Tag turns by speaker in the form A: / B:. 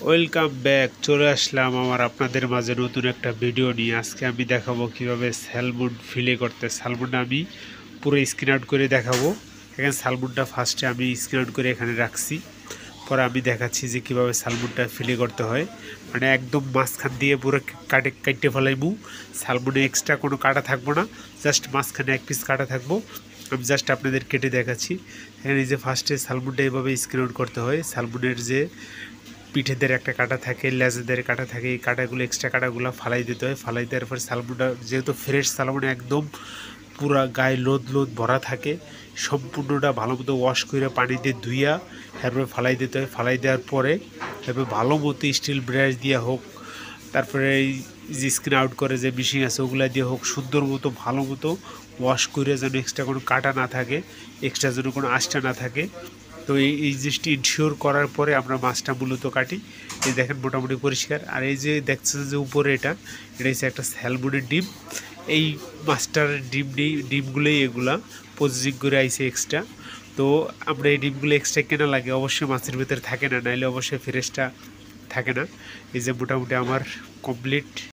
A: Welcome back. চলে আসলাম আপনাদের মাঝে নতুন একটা ভিডিও নিয়ে। আজকে আমি দেখাবো কিভাবে স্যালমন ফিলে করতে। স্যালমনটা আমি পুরো স্ক্রিন আউট করে দেখাবো। এখানে স্যালমনটা ফার্স্টে আমি স্ক্রিন আউট করে এখানে রাখছি, পরে আমি দেখাচ্ছি যে কিভাবে স্যালমনটা ফিলে করতে হয়। মানে একদম মাঝখান দিয়ে পুরো কাটে ফেলাইবো। স্যালমনে এক্সট্রা কোনো কাটা থাকবো না, জাস্ট মাঝখানে এক পিস কাটা থাকবো। আমি জাস্ট আপনাদের কেটে দেখাচ্ছি। এখানে যে ফার্স্টে স্যালমনটা এভাবে স্ক্রিন আউট করতে হয়। স্যালমনের যে পিঠেদের একটা কাটা থাকে, লেজেদের কাটা থাকে, এই কাটাগুলো এক্সট্রা কাটাগুলো ফালাই দিতে হয়। ফালাই দেওয়ার পর স্যালমনটা যেহেতু ফ্রেশ স্যালমন একদম পুরা গায়ে লোদ লোদ ভরা থাকে, সম্পূর্ণটা ভালো মতো ওয়াশ করে পানি দিয়ে ধুইয়া তারপরে ফালাই দিতে হয়। ফালাই দেওয়ার পরে তারপরে ভালো মতো স্টিল ব্রাশ দিয়ে হোক, তারপরে এই যে স্ক্রিন আউট করে যে মেশিন আছে ওগুলা দিয়ে হোক, সুন্দর মতো ভালো মতো ওয়াশ করে যেন এক্সট্রা কোনো কাটা না থাকে, এক্সট্রা যেন কোনো আঁশটা না থাকে। তো এই জিনিসটি ইনশিওর করার পরে আমরা মাছটা মূলত কাটি। এই দেখেন মোটামুটি পরিষ্কার। আর এই যে দেখছেন যে উপরে এটা হচ্ছে একটা স্যালমনের ডিম। এই মাছটার ডিমগুলোই এগুলা প্রসেসিং করে আইছে এক্সট্রা। তো আমরা এই ডিমগুলো এক্সট্রা কেনা লাগে, অবশ্যই মাছের ভিতরে থাকে না, নাইলে অবশ্যই ফ্রেশটা থাকে না। এই যে মোটামুটি আমার কমপ্লিট।